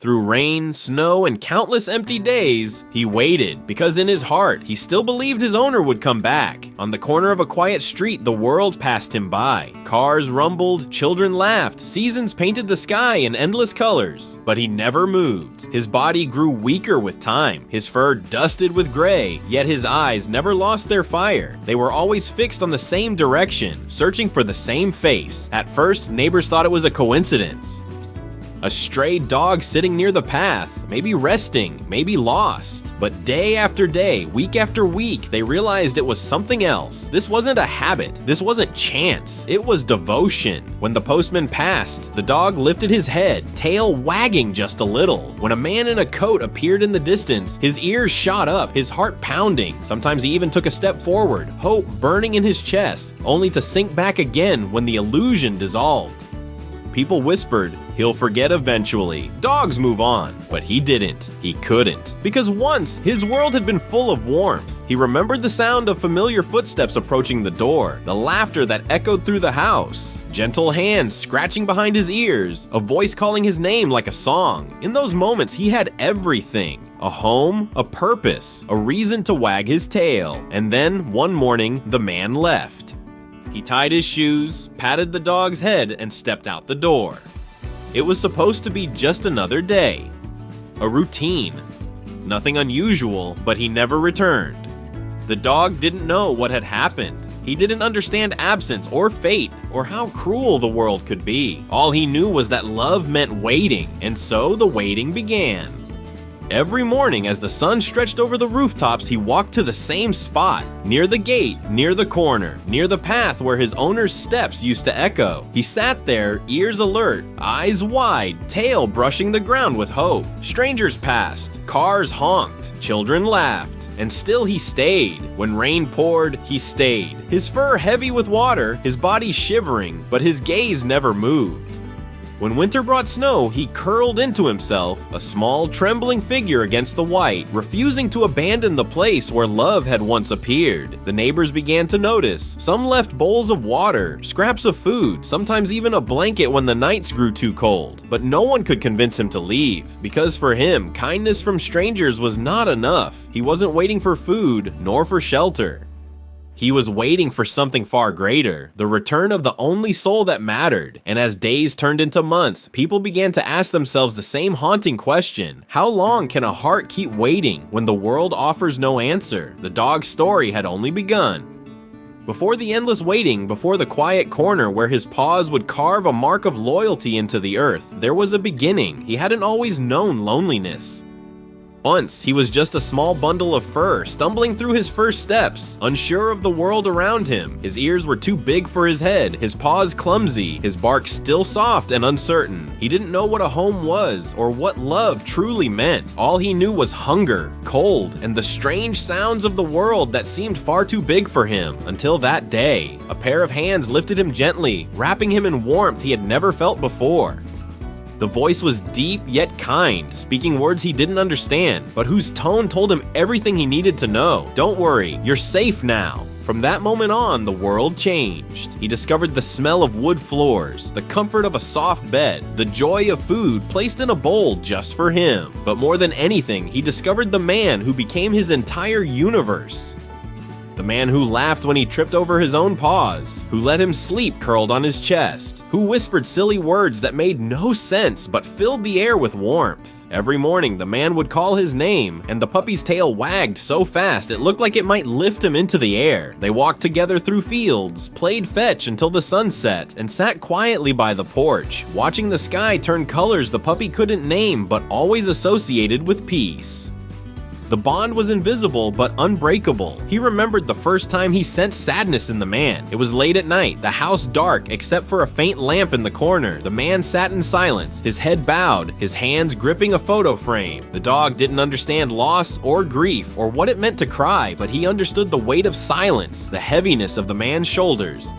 Through rain, snow, and countless empty days, he waited because in his heart, he still believed his owner would come back. On the corner of a quiet street, the world passed him by. Cars rumbled, children laughed, seasons painted the sky in endless colors. But he never moved. His body grew weaker with time, his fur dusted with gray, yet his eyes never lost their fire. They were always fixed on the same direction, searching for the same face. At first, neighbors thought it was a coincidence. A stray dog sitting near the path, maybe resting, maybe lost. But day after day, week after week, they realized it was something else. This wasn't a habit. This wasn't chance. It was devotion. When the postman passed, the dog lifted his head, tail wagging just a little. When a man in a coat appeared in the distance, his ears shot up, his heart pounding. Sometimes he even took a step forward, hope burning in his chest, only to sink back again when the illusion dissolved. People whispered, "He'll forget eventually. Dogs move on." But he didn't. He couldn't. Because once, his world had been full of warmth. He remembered the sound of familiar footsteps approaching the door, the laughter that echoed through the house, gentle hands scratching behind his ears, a voice calling his name like a song. In those moments, he had everything. A home, a purpose, a reason to wag his tail. And then, one morning, the man left. He tied his shoes, patted the dog's head, and stepped out the door. It was supposed to be just another day. A routine. Nothing unusual, but he never returned. The dog didn't know what had happened. He didn't understand absence or fate or how cruel the world could be. All he knew was that love meant waiting, and so the waiting began. Every morning as the sun stretched over the rooftops, he walked to the same spot, near the gate, near the corner, near the path where his owner's steps used to echo. He sat there, ears alert, eyes wide, tail brushing the ground with hope. Strangers passed, cars honked, children laughed, and still he stayed. When rain poured, he stayed. His fur heavy with water, his body shivering, but his gaze never moved. When winter brought snow, he curled into himself, a small, trembling figure against the white, refusing to abandon the place where love had once appeared. The neighbors began to notice. Some left bowls of water, scraps of food, sometimes even a blanket when the nights grew too cold. But no one could convince him to leave, because for him, kindness from strangers was not enough. He wasn't waiting for food, nor for shelter. He was waiting for something far greater, the return of the only soul that mattered. And as days turned into months, people began to ask themselves the same haunting question. How long can a heart keep waiting when the world offers no answer? The dog's story had only begun. Before the endless waiting, before the quiet corner where his paws would carve a mark of loyalty into the earth, there was a beginning. He hadn't always known loneliness. Once, he was just a small bundle of fur, stumbling through his first steps, unsure of the world around him. His ears were too big for his head, his paws clumsy, his bark still soft and uncertain. He didn't know what a home was, or what love truly meant. All he knew was hunger, cold, and the strange sounds of the world that seemed far too big for him. Until that day, a pair of hands lifted him gently, wrapping him in warmth he had never felt before. The voice was deep yet kind, speaking words he didn't understand, but whose tone told him everything he needed to know. "Don't worry, you're safe now." From that moment on, the world changed. He discovered the smell of wood floors, the comfort of a soft bed, the joy of food placed in a bowl just for him. But more than anything, he discovered the man who became his entire universe. The man who laughed when he tripped over his own paws, who let him sleep curled on his chest, who whispered silly words that made no sense but filled the air with warmth. Every morning, the man would call his name, and the puppy's tail wagged so fast it looked like it might lift him into the air. They walked together through fields, played fetch until the sun set, and sat quietly by the porch, watching the sky turn colors the puppy couldn't name but always associated with peace. The bond was invisible but unbreakable. He remembered the first time he sensed sadness in the man. It was late at night, the house dark except for a faint lamp in the corner. The man sat in silence, his head bowed, his hands gripping a photo frame. The dog didn't understand loss or grief or what it meant to cry, but he understood the weight of silence, the heaviness of the man's shoulders.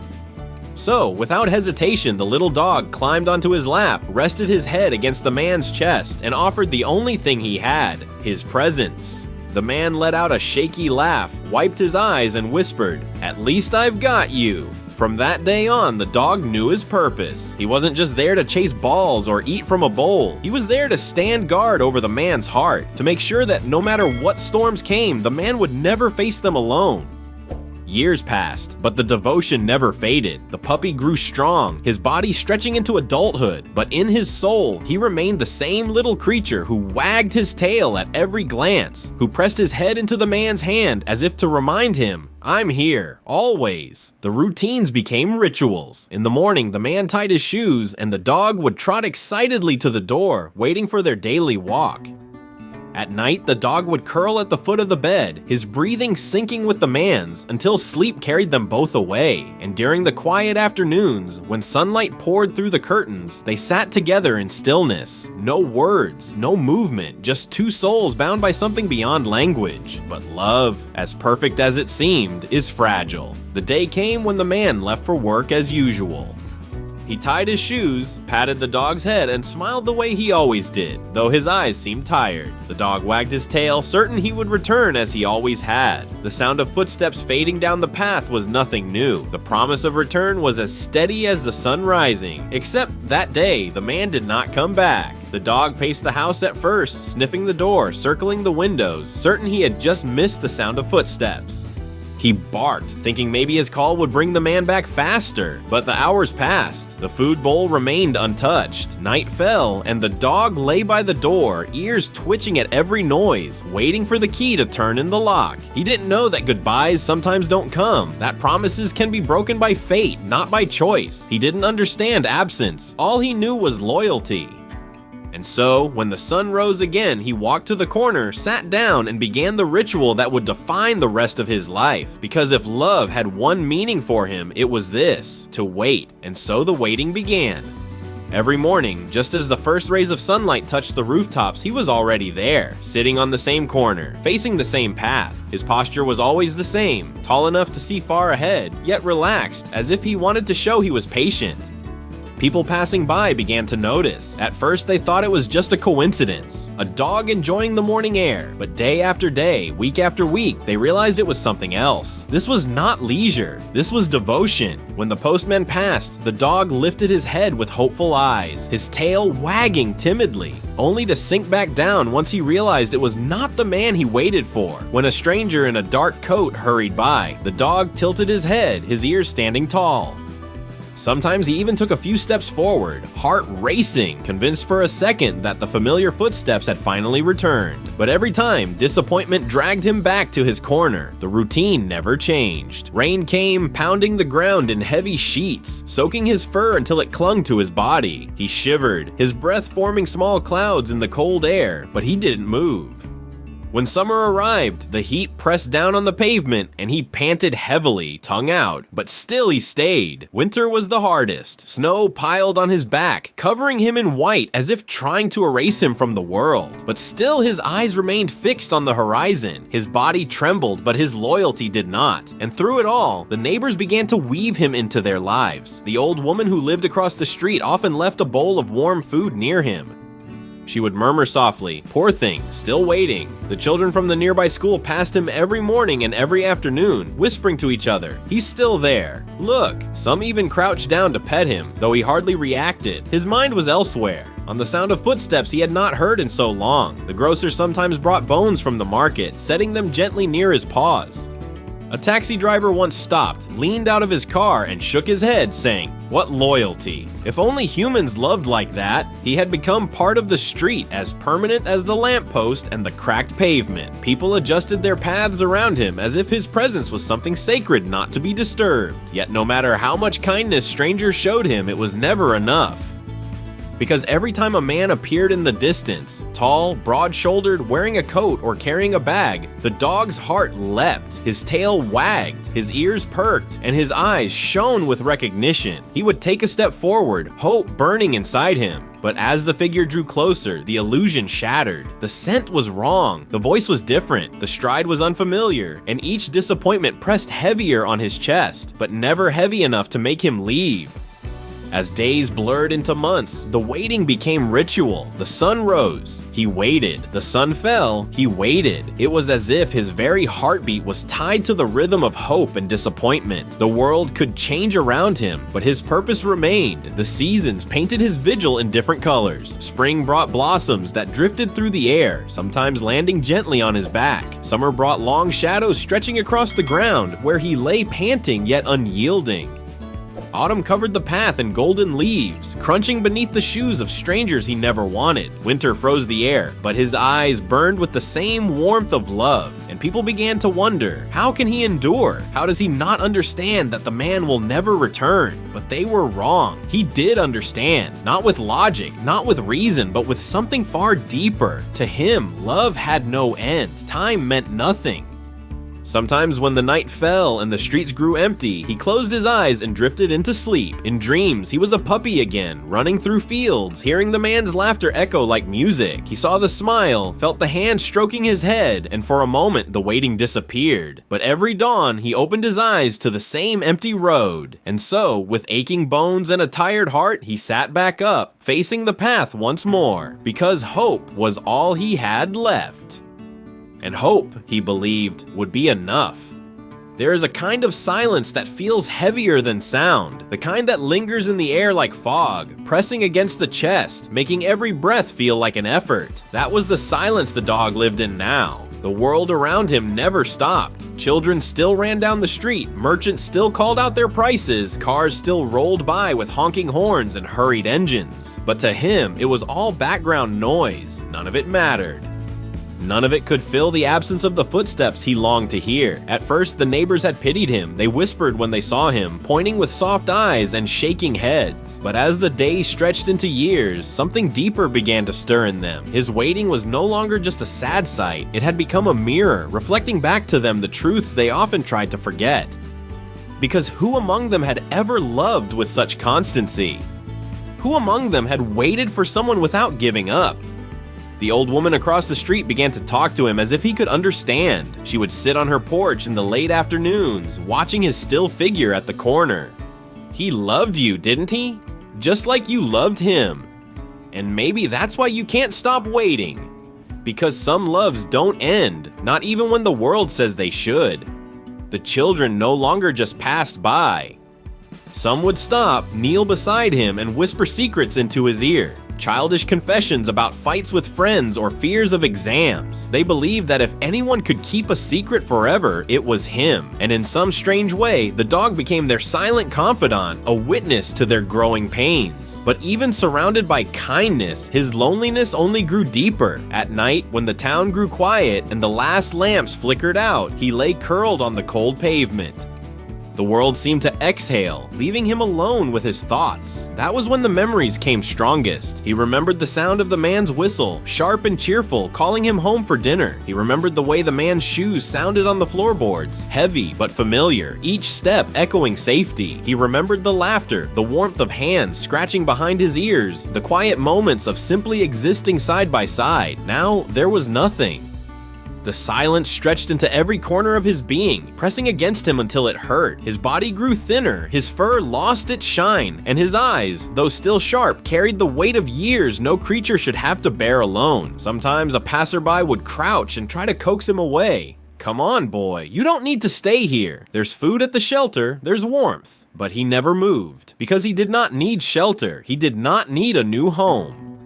So, without hesitation, the little dog climbed onto his lap, rested his head against the man's chest, and offered the only thing he had, his presence. The man let out a shaky laugh, wiped his eyes, and whispered, "At least I've got you." From that day on, the dog knew his purpose. He wasn't just there to chase balls or eat from a bowl. He was there to stand guard over the man's heart, to make sure that no matter what storms came, the man would never face them alone. Years passed, but the devotion never faded. The puppy grew strong, his body stretching into adulthood, but in his soul, he remained the same little creature who wagged his tail at every glance, who pressed his head into the man's hand as if to remind him, "I'm here, always." The routines became rituals. In the morning, the man tied his shoes, and the dog would trot excitedly to the door, waiting for their daily walk. At night, the dog would curl at the foot of the bed, his breathing syncing with the man's, until sleep carried them both away. And during the quiet afternoons, when sunlight poured through the curtains, they sat together in stillness. No words, no movement, just two souls bound by something beyond language. But love, as perfect as it seemed, is fragile. The day came when the man left for work as usual. He tied his shoes, patted the dog's head, and smiled the way he always did, though his eyes seemed tired. The dog wagged his tail, certain he would return as he always had. The sound of footsteps fading down the path was nothing new. The promise of return was as steady as the sun rising. Except that day, the man did not come back. The dog paced the house at first, sniffing the door, circling the windows, certain he had just missed the sound of footsteps. He barked, thinking maybe his call would bring the man back faster, but the hours passed. The food bowl remained untouched. Night fell, and the dog lay by the door, ears twitching at every noise, waiting for the key to turn in the lock. He didn't know that goodbyes sometimes don't come, that promises can be broken by fate, not by choice. He didn't understand absence. All he knew was loyalty. And so, when the sun rose again, he walked to the corner, sat down, and began the ritual that would define the rest of his life. Because if love had one meaning for him, it was this: to wait. And so the waiting began. Every morning, just as the first rays of sunlight touched the rooftops, he was already there, sitting on the same corner, facing the same path. His posture was always the same, tall enough to see far ahead, yet relaxed, as if he wanted to show he was patient. People passing by began to notice. At first, they thought it was just a coincidence, a dog enjoying the morning air. But day after day, week after week, they realized it was something else. This was not leisure. This was devotion. When the postman passed, the dog lifted his head with hopeful eyes, his tail wagging timidly, only to sink back down once he realized it was not the man he waited for. When a stranger in a dark coat hurried by, the dog tilted his head, his ears standing tall. Sometimes he even took a few steps forward, heart racing, convinced for a second that the familiar footsteps had finally returned. But every time, disappointment dragged him back to his corner. The routine never changed. Rain came, pounding the ground in heavy sheets, soaking his fur until it clung to his body. He shivered, his breath forming small clouds in the cold air, but he didn't move. When summer arrived, the heat pressed down on the pavement and he panted heavily, tongue out, but still he stayed. Winter was the hardest. Snow piled on his back, covering him in white as if trying to erase him from the world. But still his eyes remained fixed on the horizon. His body trembled, but his loyalty did not. And through it all, the neighbors began to weave him into their lives. The old woman who lived across the street often left a bowl of warm food near him. She would murmur softly, "Poor thing, still waiting." The children from the nearby school passed him every morning and every afternoon, whispering to each other, "He's still there. Look." Some even crouched down to pet him, though he hardly reacted. His mind was elsewhere, on the sound of footsteps he had not heard in so long. The grocer sometimes brought bones from the market, setting them gently near his paws. A taxi driver once stopped, leaned out of his car, and shook his head, saying, "What loyalty. If only humans loved like that." He had become part of the street, as permanent as the lamppost and the cracked pavement. People adjusted their paths around him as if his presence was something sacred not to be disturbed. Yet no matter how much kindness strangers showed him, it was never enough. Because every time a man appeared in the distance, tall, broad-shouldered, wearing a coat or carrying a bag, the dog's heart leapt, his tail wagged, his ears perked, and his eyes shone with recognition. He would take a step forward, hope burning inside him. But as the figure drew closer, the illusion shattered. The scent was wrong, the voice was different, the stride was unfamiliar, and each disappointment pressed heavier on his chest, but never heavy enough to make him leave. As days blurred into months, the waiting became ritual. The sun rose. He waited. The sun fell. He waited. It was as if his very heartbeat was tied to the rhythm of hope and disappointment. The world could change around him, but his purpose remained. The seasons painted his vigil in different colors. Spring brought blossoms that drifted through the air, sometimes landing gently on his back. Summer brought long shadows stretching across the ground, where he lay panting yet unyielding. Autumn covered the path in golden leaves, crunching beneath the shoes of strangers he never wanted. Winter froze the air, but his eyes burned with the same warmth of love, and people began to wonder, how can he endure? How does he not understand that the man will never return? But they were wrong. He did understand, not with logic, not with reason, but with something far deeper. To him, love had no end. Time meant nothing. Sometimes when the night fell and the streets grew empty, he closed his eyes and drifted into sleep. In dreams, he was a puppy again, running through fields, hearing the man's laughter echo like music. He saw the smile, felt the hand stroking his head, and for a moment the waiting disappeared. But every dawn, he opened his eyes to the same empty road. And so, with aching bones and a tired heart, he sat back up, facing the path once more, because hope was all he had left. And hope, he believed, would be enough. There is a kind of silence that feels heavier than sound, the kind that lingers in the air like fog, pressing against the chest, making every breath feel like an effort. That was the silence the dog lived in now. The world around him never stopped. Children still ran down the street, merchants still called out their prices, cars still rolled by with honking horns and hurried engines. But to him, it was all background noise. None of it mattered. None of it could fill the absence of the footsteps he longed to hear. At first, the neighbors had pitied him. They whispered when they saw him, pointing with soft eyes and shaking heads. But as the days stretched into years, something deeper began to stir in them. His waiting was no longer just a sad sight. It had become a mirror, reflecting back to them the truths they often tried to forget. Because who among them had ever loved with such constancy? Who among them had waited for someone without giving up? The old woman across the street began to talk to him as if he could understand. She would sit on her porch in the late afternoons, watching his still figure at the corner. He loved you, didn't he? Just like you loved him. And maybe that's why you can't stop waiting. Because some loves don't end, not even when the world says they should. The children no longer just passed by. Some would stop, kneel beside him, and whisper secrets into his ear. Childish confessions about fights with friends or fears of exams. They believed that if anyone could keep a secret forever, it was him. And in some strange way, the dog became their silent confidant, a witness to their growing pains. But even surrounded by kindness, his loneliness only grew deeper. At night, when the town grew quiet and the last lamps flickered out, he lay curled on the cold pavement. The world seemed to exhale, leaving him alone with his thoughts. That was when the memories came strongest. He remembered the sound of the man's whistle, sharp and cheerful, calling him home for dinner. He remembered the way the man's shoes sounded on the floorboards, heavy but familiar, each step echoing safety. He remembered the laughter, the warmth of hands scratching behind his ears, the quiet moments of simply existing side by side. Now, there was nothing. The silence stretched into every corner of his being, pressing against him until it hurt. His body grew thinner, his fur lost its shine, and his eyes, though still sharp, carried the weight of years no creature should have to bear alone. Sometimes a passerby would crouch and try to coax him away. "Come on, boy, you don't need to stay here. There's food at the shelter, there's warmth." But he never moved, because he did not need shelter. He did not need a new home.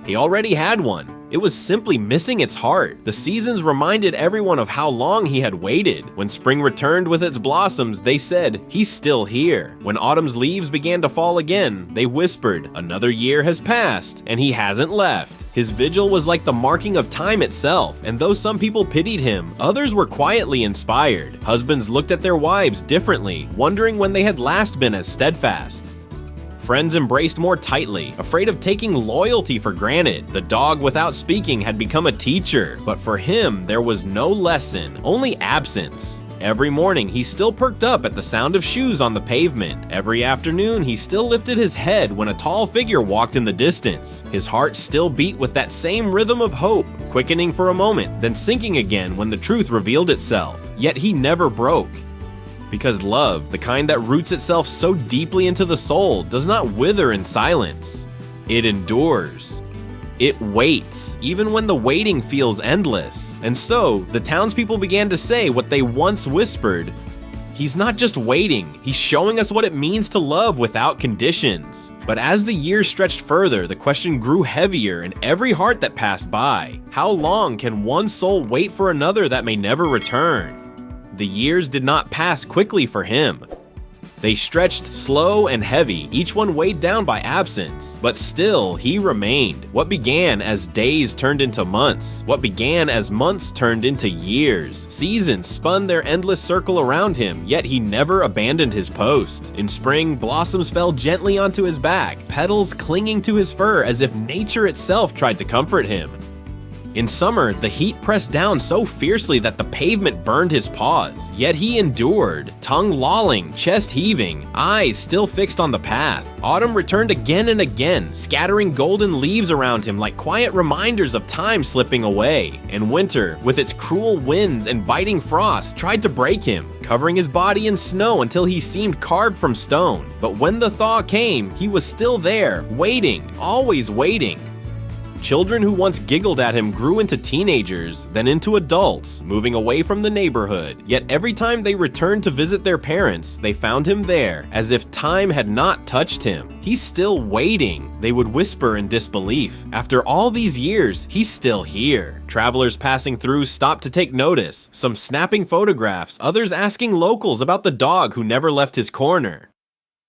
He already had one. It was simply missing its heart. The seasons reminded everyone of how long he had waited. When spring returned with its blossoms, they said, "He's still here." When autumn's leaves began to fall again, they whispered, "Another year has passed, and he hasn't left." His vigil was like the marking of time itself, and though some people pitied him, others were quietly inspired. Husbands looked at their wives differently, wondering when they had last been as steadfast. Friends embraced more tightly, afraid of taking loyalty for granted. The dog without speaking had become a teacher, but for him, there was no lesson, only absence. Every morning, he still perked up at the sound of shoes on the pavement. Every afternoon, he still lifted his head when a tall figure walked in the distance. His heart still beat with that same rhythm of hope, quickening for a moment, then sinking again when the truth revealed itself. Yet he never broke. Because love, the kind that roots itself so deeply into the soul, does not wither in silence. It endures. It waits, even when the waiting feels endless. And so, the townspeople began to say what they once whispered: he's not just waiting, he's showing us what it means to love without conditions. But as the years stretched further, the question grew heavier in every heart that passed by. How long can one soul wait for another that may never return? The years did not pass quickly for him. They stretched slow and heavy, each one weighed down by absence, but still he remained. What began as days turned into months, what began as months turned into years. Seasons spun their endless circle around him, yet he never abandoned his post. In spring, blossoms fell gently onto his back, petals clinging to his fur as if nature itself tried to comfort him. In summer, the heat pressed down so fiercely that the pavement burned his paws, yet he endured, tongue lolling, chest heaving, eyes still fixed on the path. Autumn returned again and again, scattering golden leaves around him like quiet reminders of time slipping away. And winter, with its cruel winds and biting frost, tried to break him, covering his body in snow until he seemed carved from stone. But when the thaw came, he was still there, waiting, always waiting. Children who once giggled at him grew into teenagers, then into adults, moving away from the neighborhood. Yet every time they returned to visit their parents, they found him there, as if time had not touched him. He's still waiting, they would whisper in disbelief. After all these years, he's still here. Travelers passing through stopped to take notice, some snapping photographs, others asking locals about the dog who never left his corner.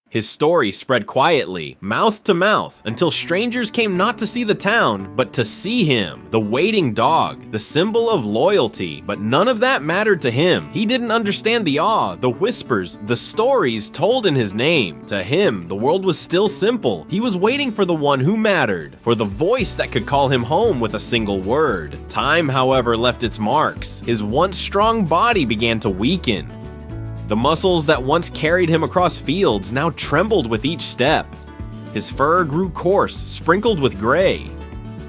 His story spread quietly, mouth to mouth, until strangers came not to see the town, but to see him, the waiting dog, the symbol of loyalty. But none of that mattered to him. He didn't understand the awe, the whispers, the stories told in his name. To him, the world was still simple. He was waiting for the one who mattered, for the voice that could call him home with a single word. Time, however, left its marks. His once strong body began to weaken. The muscles that once carried him across fields now trembled with each step. His fur grew coarse, sprinkled with gray.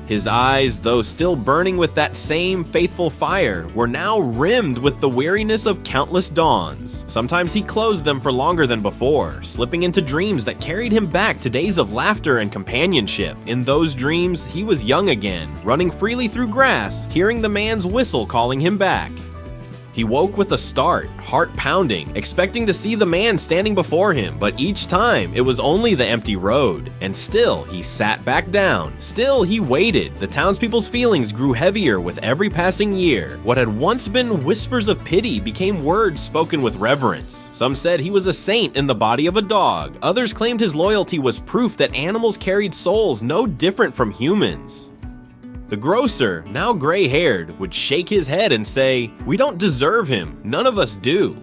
His eyes, though still burning with that same faithful fire, were now rimmed with the weariness of countless dawns. Sometimes he closed them for longer than before, slipping into dreams that carried him back to days of laughter and companionship. In those dreams, he was young again, running freely through grass, hearing the man's whistle calling him back. He woke with a start, heart pounding, expecting to see the man standing before him, but each time it was only the empty road. And still he sat back down. Still he waited. The townspeople's feelings grew heavier with every passing year. What had once been whispers of pity became words spoken with reverence. Some said he was a saint in the body of a dog. Others claimed his loyalty was proof that animals carried souls no different from humans. The grocer, now gray-haired, would shake his head and say, "We don't deserve him, none of us do."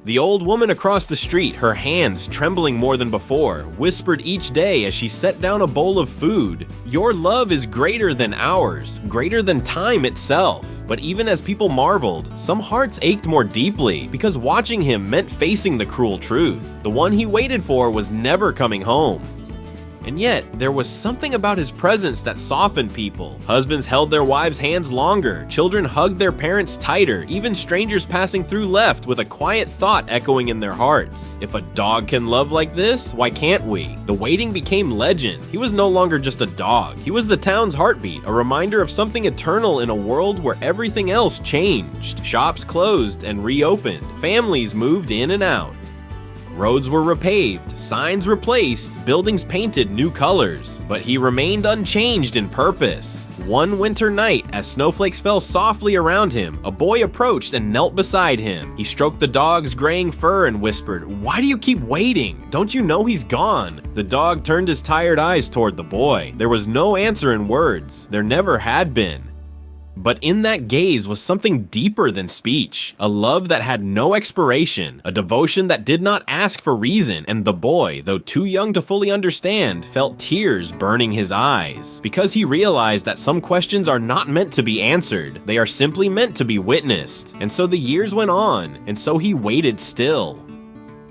The old woman across the street, her hands trembling more than before, whispered each day as she set down a bowl of food, "Your love is greater than ours, greater than time itself." But even as people marveled, some hearts ached more deeply, because watching him meant facing the cruel truth. The one he waited for was never coming home. And yet, there was something about his presence that softened people. Husbands held their wives' hands longer, children hugged their parents tighter, even strangers passing through left with a quiet thought echoing in their hearts. If a dog can love like this, why can't we? The waiting became legend. He was no longer just a dog. He was the town's heartbeat, a reminder of something eternal in a world where everything else changed. Shops closed and reopened. Families moved in and out. Roads were repaved, signs replaced, buildings painted new colors, but he remained unchanged in purpose. One winter night, as snowflakes fell softly around him, a boy approached and knelt beside him. He stroked the dog's graying fur and whispered, "Why do you keep waiting? Don't you know he's gone?" The dog turned his tired eyes toward the boy. There was no answer in words. There never had been. But in that gaze was something deeper than speech, a love that had no expiration, a devotion that did not ask for reason, and the boy, though too young to fully understand, felt tears burning his eyes, because he realized that some questions are not meant to be answered, they are simply meant to be witnessed. And so the years went on, and so he waited still.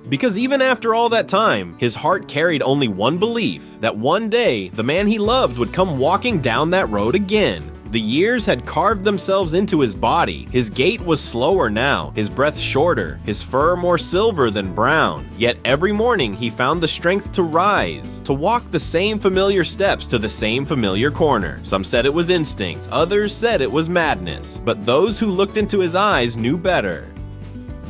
Because even after all that time, his heart carried only one belief, that one day, the man he loved would come walking down that road again, The years had carved themselves into his body. His gait was slower now, his breath shorter, his fur more silver than brown. Yet every morning he found the strength to rise, to walk the same familiar steps to the same familiar corner. Some said it was instinct, others said it was madness, but those who looked into his eyes knew better.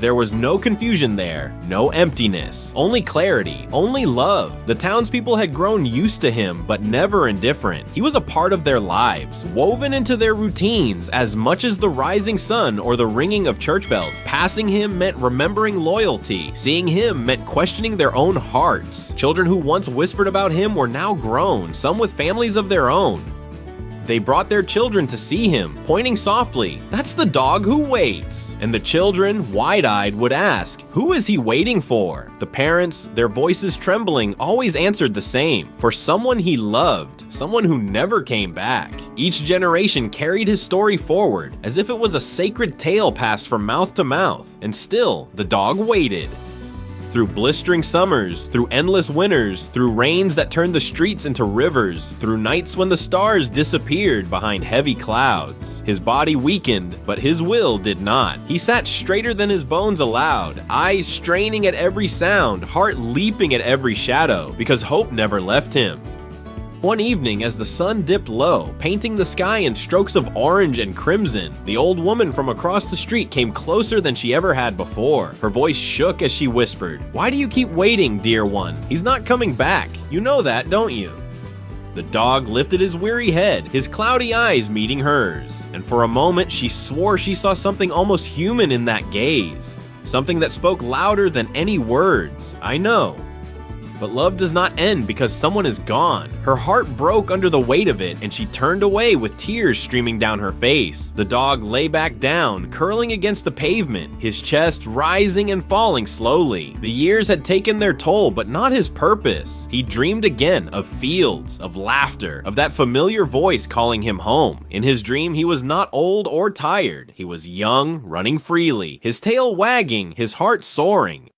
There was no confusion there, no emptiness, only clarity, only love. The townspeople had grown used to him, but never indifferent. He was a part of their lives, woven into their routines as much as the rising sun or the ringing of church bells. Passing him meant remembering loyalty. Seeing him meant questioning their own hearts. Children who once whispered about him were now grown, some with families of their own. They brought their children to see him, pointing softly, "That's the dog who waits." And the children, wide-eyed, would ask, "Who is he waiting for?" The parents, their voices trembling, always answered the same, "For someone he loved, someone who never came back." Each generation carried his story forward, as if it was a sacred tale passed from mouth to mouth. And still, the dog waited. Through blistering summers, through endless winters, through rains that turned the streets into rivers, through nights when the stars disappeared behind heavy clouds. His body weakened, but his will did not. He sat straighter than his bones allowed, eyes straining at every sound, heart leaping at every shadow, because hope never left him. One evening, as the sun dipped low, painting the sky in strokes of orange and crimson, the old woman from across the street came closer than she ever had before. Her voice shook as she whispered, "Why do you keep waiting, dear one? He's not coming back. You know that, don't you?" The dog lifted his weary head, his cloudy eyes meeting hers, and for a moment she swore she saw something almost human in that gaze, something that spoke louder than any words. "I know. But love does not end because someone is gone." Her heart broke under the weight of it, and she turned away with tears streaming down her face. The dog lay back down, curling against the pavement, his chest rising and falling slowly. The years had taken their toll, but not his purpose. He dreamed again of fields, of laughter, of that familiar voice calling him home. In his dream, he was not old or tired. He was young, running freely, his tail wagging, his heart soaring.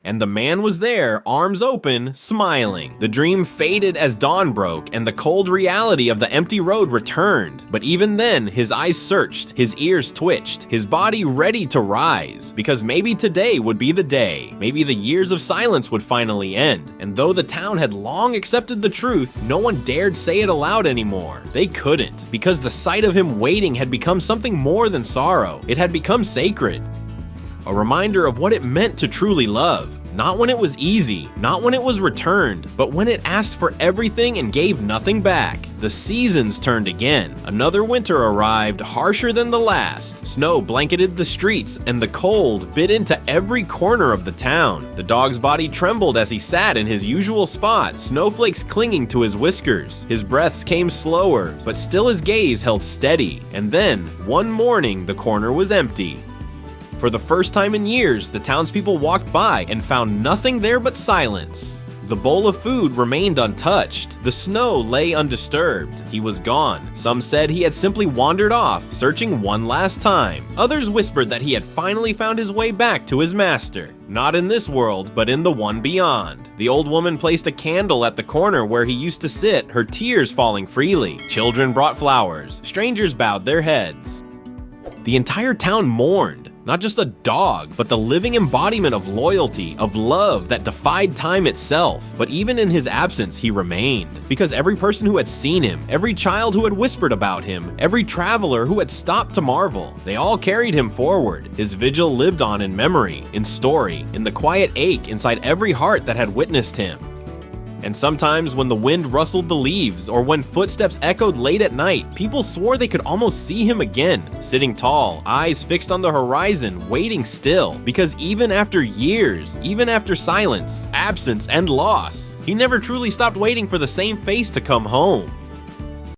And the man was there, arms open, smiling. The dream faded as dawn broke, and the cold reality of the empty road returned. But even then, his eyes searched, his ears twitched, his body ready to rise. Because maybe today would be the day. Maybe the years of silence would finally end. And though the town had long accepted the truth, no one dared say it aloud anymore. They couldn't, because the sight of him waiting had become something more than sorrow. It had become sacred. A reminder of what it meant to truly love. Not when it was easy, not when it was returned, but when it asked for everything and gave nothing back. The seasons turned again. Another winter arrived, harsher than the last. Snow blanketed the streets, and the cold bit into every corner of the town. The dog's body trembled as he sat in his usual spot, snowflakes clinging to his whiskers. His breaths came slower, but still his gaze held steady. And then, one morning, the corner was empty. For the first time in years, the townspeople walked by and found nothing there but silence. The bowl of food remained untouched. The snow lay undisturbed. He was gone. Some said he had simply wandered off, searching one last time. Others whispered that he had finally found his way back to his master. Not in this world, but in the one beyond. The old woman placed a candle at the corner where he used to sit, her tears falling freely. Children brought flowers. Strangers bowed their heads. The entire town mourned. Not just a dog, but the living embodiment of loyalty, of love that defied time itself. But even in his absence, he remained. Because every person who had seen him, every child who had whispered about him, every traveler who had stopped to marvel, they all carried him forward. His vigil lived on in memory, in story, in the quiet ache inside every heart that had witnessed him. And sometimes when the wind rustled the leaves, or when footsteps echoed late at night, people swore they could almost see him again, sitting tall, eyes fixed on the horizon, waiting still. Because even after years, even after silence, absence, and loss, he never truly stopped waiting for the same face to come home.